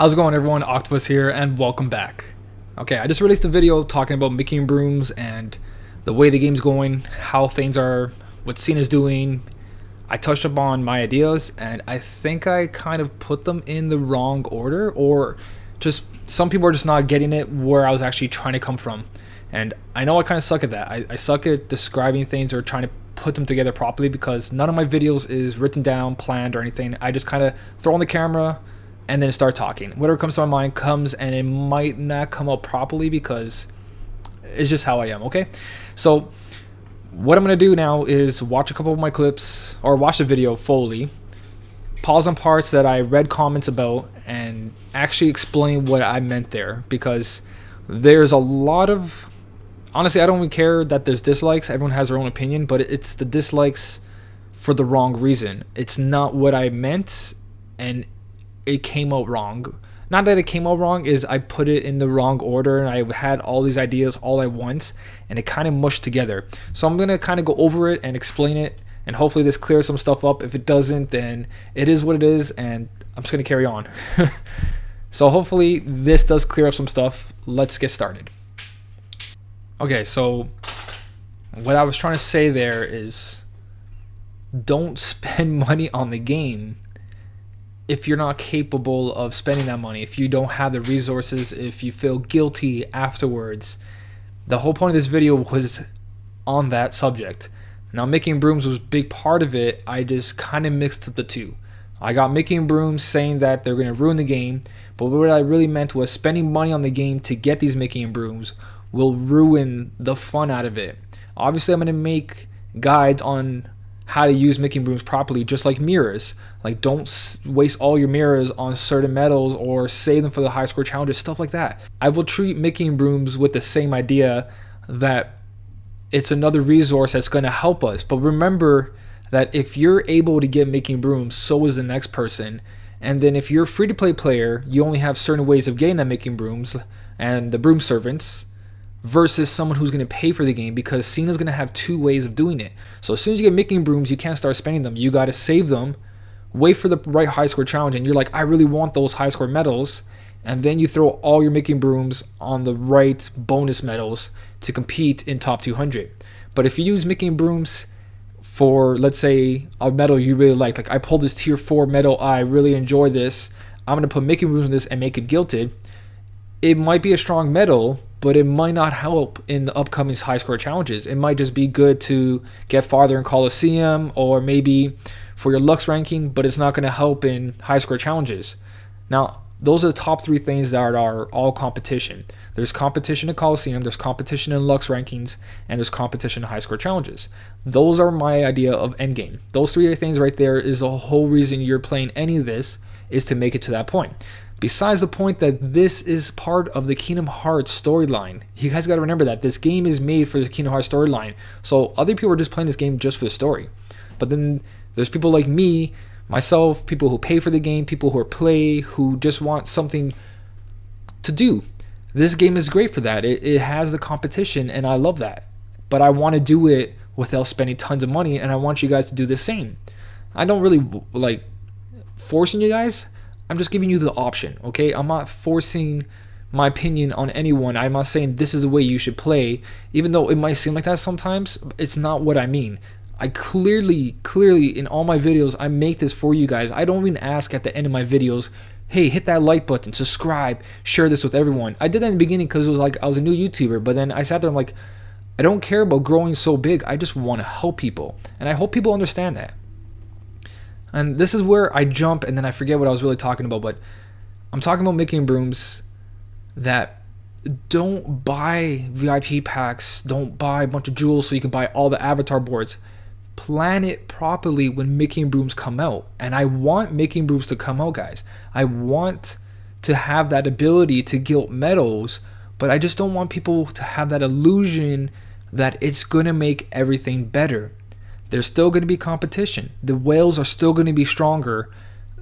How's it going, everyone? Octopus here, and welcome back. Okay, I just released a video talking about making brooms and the way the game's going, how things are, what Cena's doing. I touched upon my ideas, and I think I kind of put them in the wrong order, or just some people are just not getting it where I was actually trying to come from. And I know I kind of suck at that. I suck at describing things or trying to put them together properly because none of my videos is written down, planned, or anything. I just kind of throw on the camera and then start talking. Whatever comes to my mind comes, and it might not come out properly because it's just how I am, okay? So what I'm going to do now is watch a couple of my clips, or watch the video fully, pause on parts that I read comments about, and actually explain what I meant there, because there's a lot of... Honestly, I don't even care that there's dislikes. Everyone has their own opinion, but it's the dislikes for the wrong reason. It's not what I meant, and it came out wrong. Not that it came out wrong, is I put it in the wrong order, and I had all these ideas all at once, and it kind of mushed together. So I'm going to kind of go over it and explain it, and hopefully this clears some stuff up. If it doesn't, then it is what it is, and I'm just going to carry on. So hopefully this does clear up some stuff. Let's get started. Okay, so what I was trying to say there is don't spend money on the game if you're not capable of spending that money, if you don't have the resources, if you feel guilty afterwards. The whole point of this video was on that subject. Now, making brooms was a big part of it. I just kind of mixed up the two. I got making brooms saying that they're going to ruin the game, but what I really meant was spending money on the game to get these making brooms will ruin the fun out of it. Obviously, I'm going to make guides on how to use making brooms properly, just like mirrors. Like, don't waste all your mirrors on certain metals or save them for the high score challenges, stuff like that. I will treat making brooms with the same idea, that it's another resource that's going to help us. But remember that if you're able to get making brooms, so is the next person. And then if you're a free-to-play player, you only have certain ways of getting that making brooms and the broom servants, versus someone who's going to pay for the game, because Cena's going to have two ways of doing it. So as soon as you get making brooms, you can't start spending them. You got to save them, wait for the right high score challenge, and you're like, I really want those high score medals, and then you throw all your making brooms on the right bonus medals to compete in top 200. But if you use making brooms for, let's say, a medal you really like I pulled this tier 4 medal, I really enjoy this, I'm going to put making brooms in this and make it gilted. It might be a strong medal, but it might not help in the upcoming high score challenges. It might just be good to get farther in Coliseum, or maybe for your Lux ranking, but it's not going to help in high score challenges. Now, those are the top 3 things that are all competition. There's competition in Coliseum, there's competition in Lux rankings, and there's competition in high score challenges. Those are my idea of endgame. Those 3 things right there is the whole reason you're playing any of this, is to make it to that point. Besides the point that this is part of the Kingdom Hearts storyline. You guys got to remember that this game is made for the Kingdom Hearts storyline. So other people are just playing this game just for the story. But then there's people like me, myself, people who pay for the game, people who play, who just want something to do. This game is great for that. It has the competition, and I love that. But I want to do it without spending tons of money, and I want you guys to do the same. I don't really like forcing you guys. I'm just giving you the option, okay? I'm not forcing my opinion on anyone. I'm not saying this is the way you should play, even though it might seem like that sometimes. It's not what I mean. I clearly in all my videos, I make this for you guys. I don't even ask at the end of my videos, hey, hit that like button, subscribe, share this with everyone. I did that in the beginning because it was like I was a new YouTuber, but then I sat there, I'm like, I don't care about growing so big. I just want to help people, and I hope people understand that. And this is where I jump, and then I forget what I was really talking about, but I'm talking about making brooms that don't buy VIP packs, don't buy a bunch of jewels so you can buy all the avatar boards. Plan it properly when making brooms come out. And I want making brooms to come out, guys. I want to have that ability to gilt medals, but I just don't want people to have that illusion that it's going to make everything better. There's still going to be competition. The whales are still going to be stronger.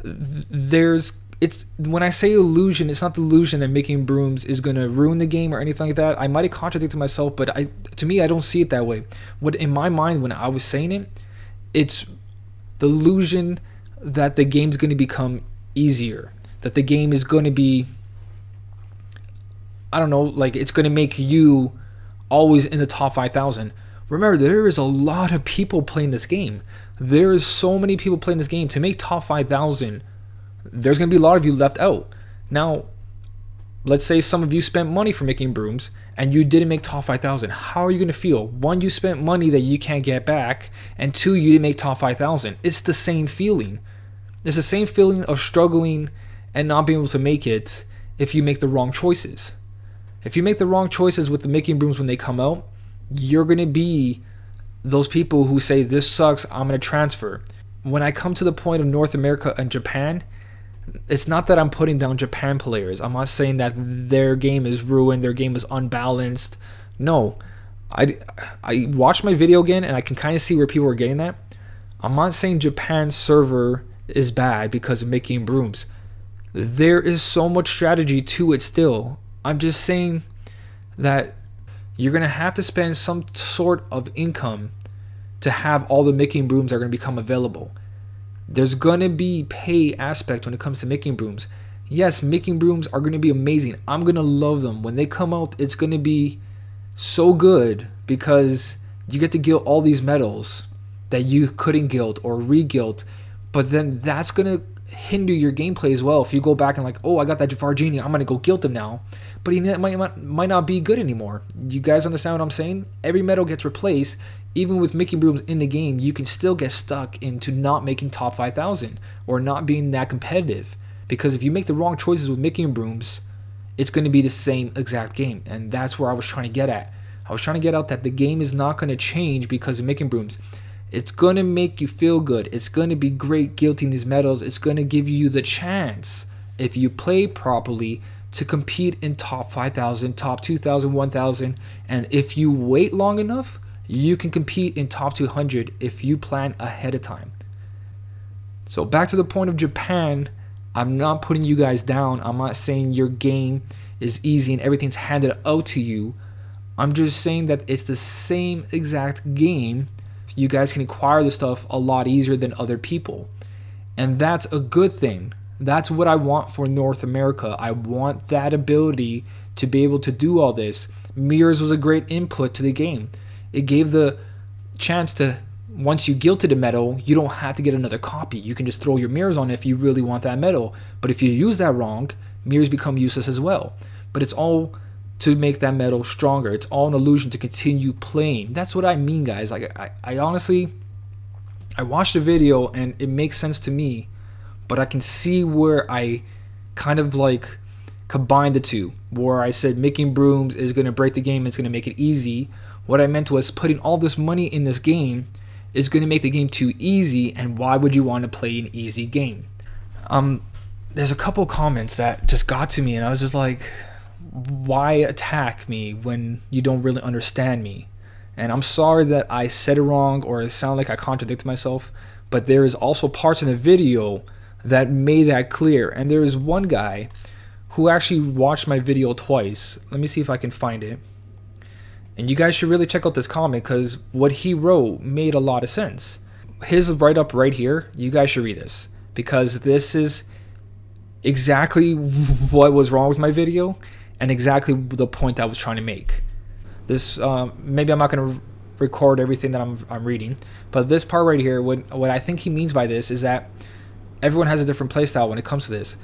When I say illusion, it's not the illusion that making brooms is going to ruin the game or anything like that. I might have contradicted myself, but to me, I don't see it that way. What in my mind when I was saying it, it's the illusion that the game's going to become easier. that the game is going to be, I don't know, like it's going to make you always in the top 5,000. Remember, there is a lot of people playing this game. There is so many people playing this game. To make top 5,000, there's going to be a lot of you left out. Now, let's say some of you spent money for making brooms and you didn't make top 5,000. How are you going to feel? One, you spent money that you can't get back, and two, you didn't make top 5,000. It's the same feeling. It's the same feeling of struggling and not being able to make it if you make the wrong choices. If you make the wrong choices with the making brooms when they come out, you're going to be those people who say, this sucks, I'm going to transfer. When I come to the point of North America and Japan, it's not that I'm putting down Japan players. I'm not saying that their game is ruined, their game is unbalanced. No, I watched my video again and I can kind of see where people are getting that. I'm not saying Japan's server is bad because of making brooms. There is so much strategy to it still. I'm just saying that you're going to have to spend some sort of income to have all the making brooms that are going to become available. There's going to be pay aspect when it comes to making brooms. Yes, making brooms are going to be amazing. I'm going to love them. When they come out, it's going to be so good because you get to gild all these metals that you couldn't gild or re-gild. But then that's going to hinder your gameplay as well. If you go back and like, oh, I got that Jafar Genie, I'm going to go gild him now. But he might not be good anymore. You guys understand what I'm saying? Every metal gets replaced. Even with making brooms in the game, you can still get stuck into not making top 5,000 or not being that competitive. Because if you make the wrong choices with making brooms, it's going to be the same exact game. And that's where I was trying to get at. I was trying to get out that the game is not going to change because of making brooms. It's going to make you feel good. It's going to be great gilding these metals. It's going to give you the chance, if you play properly, to compete in top 5,000, top 2,000, 1,000. And if you wait long enough, you can compete in top 200 if you plan ahead of time. So back to the point of Japan, I'm not putting you guys down. I'm not saying your game is easy and everything's handed out to you. I'm just saying that it's the same exact game. You guys can acquire the stuff a lot easier than other people. And that's a good thing. That's what I want for North America. I want that ability to be able to do all this. Mirrors was a great input to the game. It gave the chance to, once you gilded a metal, you don't have to get another copy. You can just throw your mirrors on if you really want that metal. But if you use that wrong, mirrors become useless as well. But it's all to make that metal stronger. It's all an illusion to continue playing. That's what I mean, guys. Like I honestly, I watched the video and it makes sense to me, but I can see where I kind of like combined the two, where I said making brooms is going to break the game, it's going to make it easy. What I meant was putting all this money in this game is going to make the game too easy, and why would you want to play an easy game? There's a couple comments that just got to me, and I was just like, why attack me when you don't really understand me? And I'm sorry that I said it wrong or it sounded like I contradicted myself, but there is also parts in the video that made that clear. And there is one guy who actually watched my video twice. Let me see if I can find it. And you guys should really check out this comment because what he wrote made a lot of sense. His write-up right here, you guys should read this because this is exactly what was wrong with my video and exactly the point I was trying to make. This maybe I'm not going to record everything that I'm reading, but this part right here, what I think he means by this is that everyone has a different playstyle when it comes to this.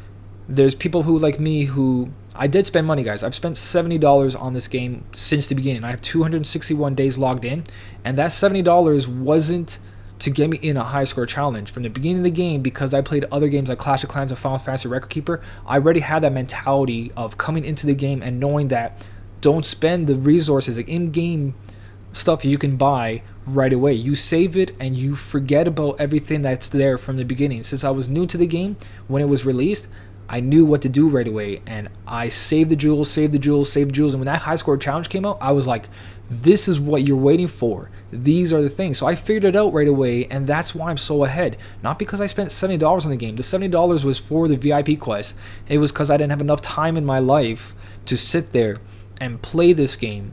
There's people who, like me, who I did spend money, guys. I've spent $70 on this game since the beginning. I have 261 days logged in, and that $70 wasn't to get me in a high score challenge. From the beginning of the game, because I played other games like Clash of Clans and Final Fantasy Record Keeper, I already had that mentality of coming into the game and knowing that don't spend the resources, like in-game stuff you can buy right away. You save it and you forget about everything that's there from the beginning. Since I was new to the game when it was released, I knew what to do right away, and I saved the jewels, saved the jewels, saved the jewels. And when that high score challenge came out, I was like, this is what you're waiting for. These are the things. So I figured it out right away, and that's why I'm so ahead. Not because I spent $70 on the game. The $70 was for the VIP quest. It was because I didn't have enough time in my life to sit there and play this game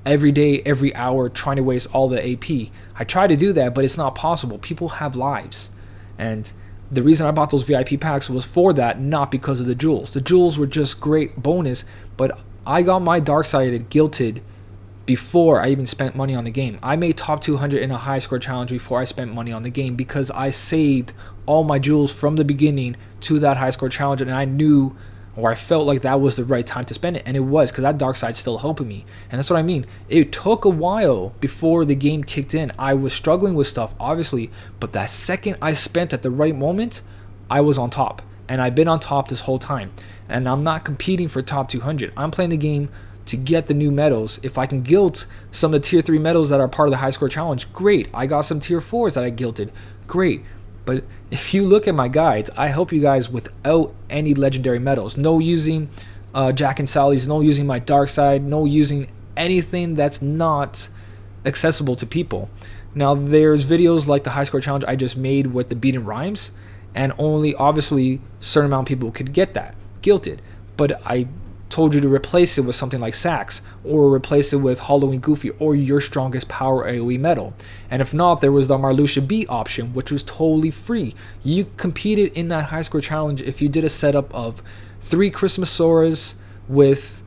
every day, every hour, trying to waste all the AP. I try to do that, but it's not possible. People have lives. And The reason I bought those VIP packs was for that, not because of the jewels. The jewels were just great bonus, but I got my dark sided guilted before I even spent money on the game. I made top 200 in a high score challenge before I spent money on the game because I saved all my jewels from the beginning to that high score challenge, and I knew, or I felt like that was the right time to spend it, and it was, because that dark side's still helping me. And that's what I mean. It took a while before the game kicked in. I was struggling with stuff, obviously, but that second I spent at the right moment, I was on top, and I've been on top this whole time. And I'm not competing for top 200. I'm playing the game to get the new medals. If I can guilt some of the tier 3 medals that are part of the high score challenge, great. I got some tier 4s that I guilted, great. But if you look at my guides, I help you guys without any legendary medals. No using Jack and Sally's, no using my dark side, no using anything that's not accessible to people. Now there's videos like the high score challenge I just made with the beaten rhymes, and only obviously certain amount of people could get that guilted. But I told you to replace it with something like Sax, or replace it with Halloween Goofy, or your strongest power AoE medal. And if not, there was the Marluxia B option, which was totally free. You competed in that high score challenge if you did a setup of 3 Christmas Soras with,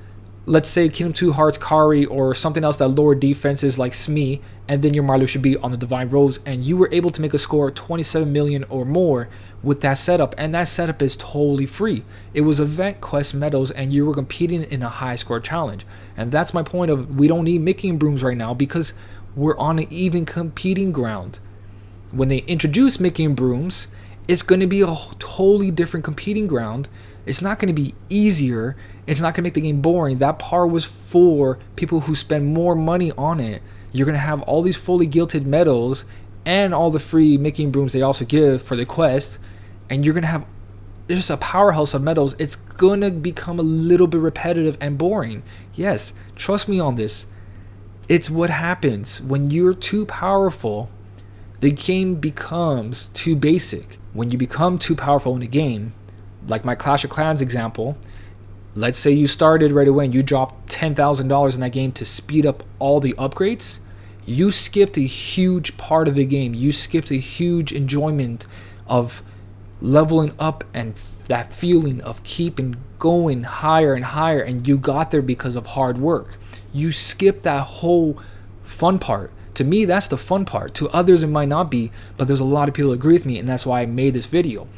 let's say, Kingdom 2 Hearts Kari, or something else that lowered defenses like Smee, and then your Marluxia B on the Divine Rose, and you were able to make a score of 27 million or more with that setup, and that setup is totally free. It was event quest medals, and you were competing in a high score challenge. And that's my point of, we don't need Mickey and Brooms right now because we're on an even competing ground. When they introduce Mickey and Brooms, it's going to be a totally different competing ground. It's not going to be easier. It's not going to make the game boring. That part was for people who spend more money on it. You're going to have all these fully guilted medals and all the free Mickey and Brooms they also give for the quest. And you're going to have just a powerhouse of medals. It's going to become a little bit repetitive and boring. Yes, trust me on this. It's what happens when you're too powerful. The game becomes too basic. When you become too powerful in a game, like my Clash of Clans example, let's say you started right away and you dropped $10,000 in that game to speed up all the upgrades, you skipped a huge part of the game. You skipped a huge enjoyment of leveling up and that feeling of keeping going higher and higher, and you got there because of hard work. You skipped that whole fun part. To me, that's the fun part. To others, it might not be, but there's a lot of people who agree with me, and that's why I made this video.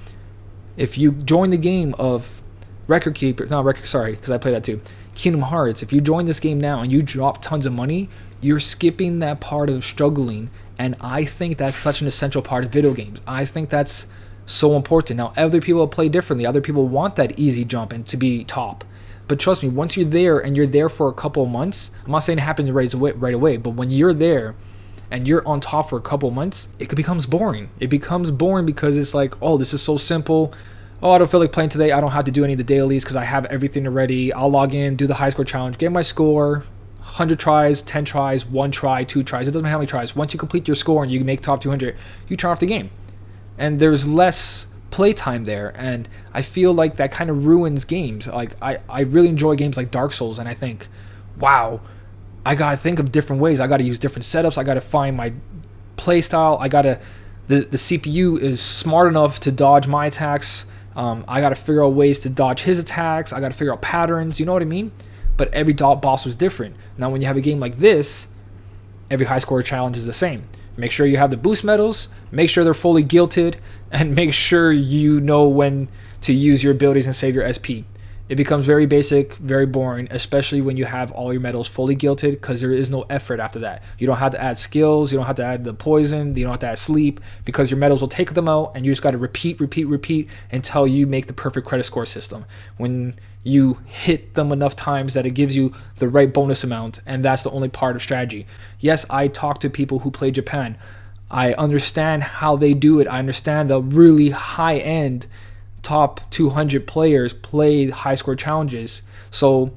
If you join the game of because I play that too, Kingdom Hearts, if you join this game now and you drop tons of money, you're skipping that part of struggling, and I think that's such an essential part of video games. I think that's so important. Now, other people play differently. Other people want that easy jump and to be top. But trust me, once you're there and you're there for a couple of months, I'm not saying it happens right away, but when you're there and you're on top for a couple of months, it becomes boring. It becomes boring because it's like, oh, this is so simple. Oh, I don't feel like playing today. I don't have to do any of the dailies because I have everything already. I'll log in, do the high score challenge, get my score, 100 tries, 10 tries, 1 try, 2 tries. It doesn't matter how many tries. Once you complete your score and you make top 200, you turn off the game. And there's less playtime there, and I feel like that kind of ruins games. Like I really enjoy games like Dark Souls, and I think, wow, I gotta think of different ways. I gotta use different setups. I gotta find my play style. The CPU is smart enough to dodge my attacks. I gotta figure out ways to dodge his attacks. I gotta figure out patterns. You know what I mean? But every boss was different. Now, when you have a game like this, every high score challenge is the same. Make sure you have the boost medals, make sure they're fully guilted, and make sure you know when to use your abilities and save your SP. It becomes very basic, very boring, especially when you have all your medals fully guilted, because there is no effort after that. You don't have to add skills, you don't have to add the poison, you don't have to add sleep, because your medals will take them out, and you just got to repeat until you make the perfect credit score system. When you hit them enough times that it gives you the right bonus amount, and that's the only part of strategy. Yes, I talk to people who play Japan. I understand how they do it. I understand the really high-end top 200 players play high score challenges. So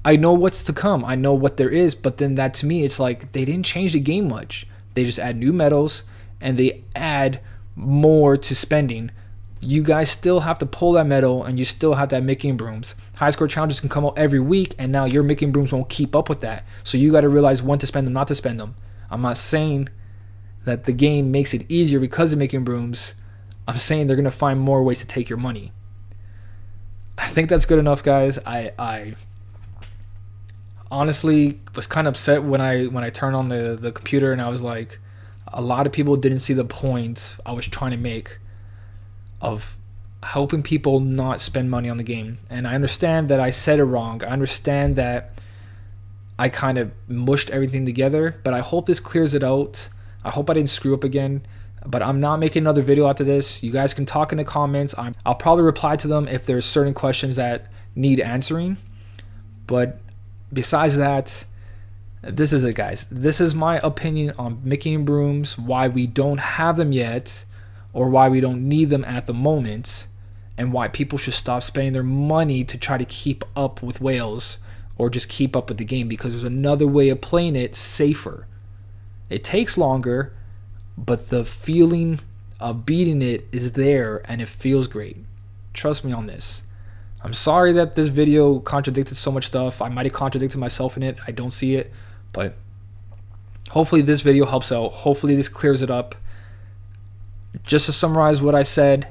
I know what's to come. I know what there is, but then that to me, it's like they didn't change the game much. They just add new medals and they add more to spending. You guys still have to pull that medal, and you still have to have Mickey and Brooms. High score challenges can come out every week, and now your Mickey and Brooms won't keep up with that. So you got to realize when to spend them, not to spend them. I'm not saying that the game makes it easier because of Mickey and Brooms. I'm saying they're going to find more ways to take your money. I think that's good enough, guys. I honestly was kind of upset when I turned on the computer and I was like, a lot of people didn't see the point I was trying to make of helping people not spend money on the game. And I understand that I said it wrong. I understand that I kind of mushed everything together, but I hope this clears it out. I hope I didn't screw up again, but I'm not making another video after this. You guys can talk in the comments. I'll probably reply to them if there's certain questions that need answering. But besides that, this is it, guys. This is my opinion on Mickey and Brooms, why we don't have them yet, or why we don't need them at the moment, and why people should stop spending their money to try to keep up with whales or just keep up with the game, because there's another way of playing it safer. It takes longer, but the feeling of beating it is there and it feels great. Trust me on this. I'm sorry that this video contradicted so much stuff. I might have contradicted myself in it. I don't see it, but hopefully this video helps out. Hopefully this clears it up. Just to summarize what I said,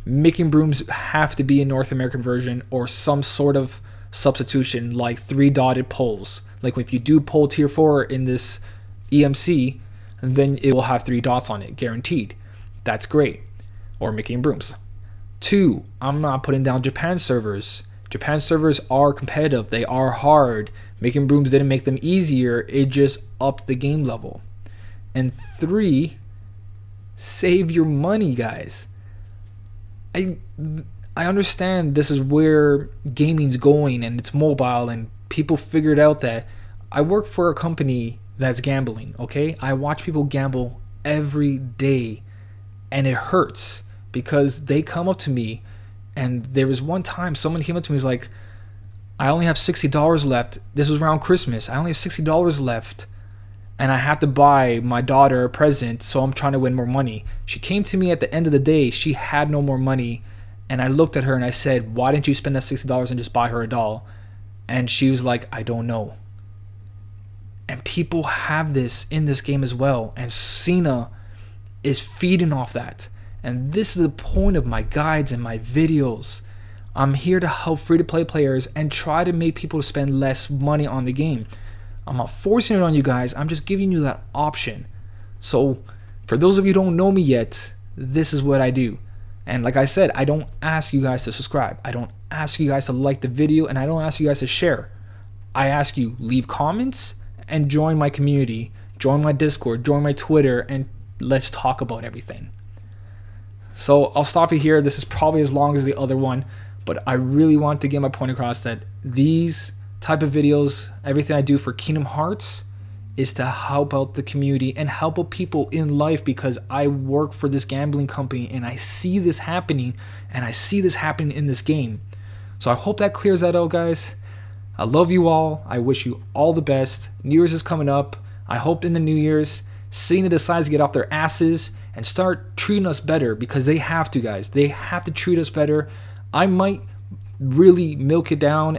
Mickey and Brooms have to be a North American version or some sort of substitution, like 3 dotted poles. Like if you do pole tier 4 in this EMC, then it will have 3 dots on it, guaranteed. That's great. Or Mickey and Brooms. 2, I'm not putting down Japan servers. Japan servers are competitive. They are hard. Mickey and Brooms didn't make them easier. It just upped the game level. And 3, save your money, guys. I understand this is where gaming's going and it's mobile, and people figured out that I work for a company that's gambling, okay? I watch people gamble every day and it hurts because they come up to me, and there was one time someone came up to me and was like, I only have $60 left. This was around Christmas. I only have $60 left and I have to buy my daughter a present, so I'm trying to win more money. She came to me at the end of the day. She had no more money, and I looked at her and I said, why didn't you spend that $60 and just buy her a doll? And she was like, I don't know. And people have this in this game as well, and Cena is feeding off that. And this is the point of my guides and my videos. I'm here to help free-to-play players and try to make people spend less money on the game. I'm not forcing it on you guys. I'm just giving you that option. So for those of you who don't know me yet, this is what I do. And like I said, I don't ask you guys to subscribe. I don't ask you guys to like the video, and I don't ask you guys to share. I ask you leave comments and join my community, join my Discord, join my Twitter, and let's talk about everything. So I'll stop you here. This is probably as long as the other one, but I really want to get my point across that these type of videos, everything I do for Kingdom Hearts, is to help out the community and help out people in life, because I work for this gambling company and I see this happening, and I see this happening in this game. So I hope that clears that out, guys. I love you all. I wish you all the best. New Year's is coming up. I hope in the New Year's, Cena decides to get off their asses and start treating us better, because they have to, guys. They have to treat us better. I might really milk it down.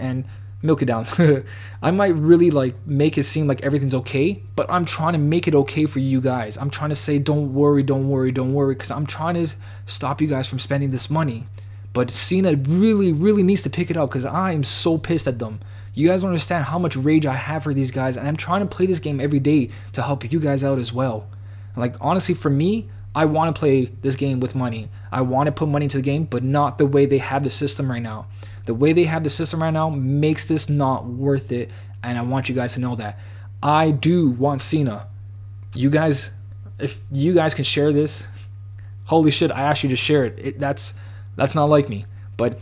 I might really like make it seem like everything's okay, but I'm trying to make it okay for you guys. I'm trying to say don't worry, because I'm trying to stop you guys from spending this money. But Cena really needs to pick it up, because I am so pissed at them. You guys don't understand how much rage I have for these guys, and I'm trying to play this game every day to help you guys out as well. Like, honestly, for me, I want to play this game with money. I want to put money into the game, but not the way they have the system right now. The way they have the system right now makes this not worth it, and I want you guys to know that. I do want Cena. You guys, if you guys can share this, holy shit, I asked you to share it. That's not like me. But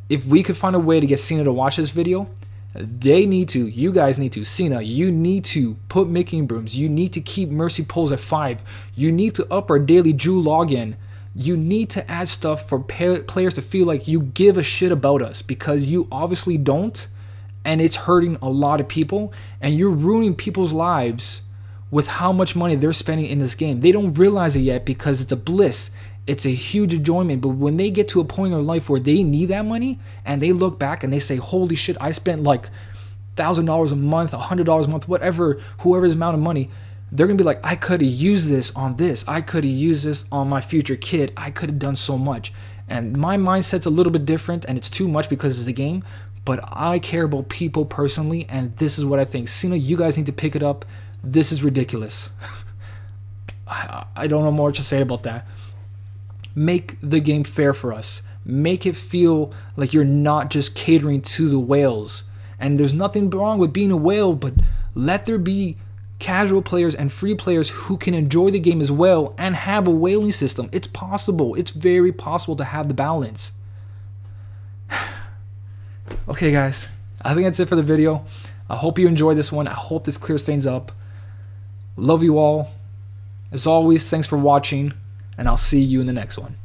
if we could find a way to get Cena to watch this video, you guys need to, Cena, you need to put Mickey and Brooms. You need to keep Mercy Polls at 5. You need to up our daily Drew login. You need to add stuff for players to feel like you give a shit about us, because you obviously don't, and it's hurting a lot of people, and you're ruining people's lives with how much money they're spending in this game. They don't realize it yet because it's a bliss. It's a huge enjoyment, but when they get to a point in their life where they need that money and they look back and they say, holy shit, I spent like $1,000 a month, $100 a month, whatever, whoever's amount of money, they're gonna be like, I could have used this on this. I could have used this on my future kid. I could have done so much. And my mindset's a little bit different, and it's too much because it's the game. But I care about people personally, and this is what I think. Cena, you guys need to pick it up. This is ridiculous. I don't know more to say about that. Make the game fair for us. Make it feel like you're not just catering to the whales. And there's nothing wrong with being a whale, but let there be casual players and free players who can enjoy the game as well and have a whaling system. It's possible. It's very possible to have the balance. Okay, guys, I think that's it for the video. I hope you enjoyed this one. I hope this clears things up. Love you all. As always, thanks for watching, and I'll see you in the next one.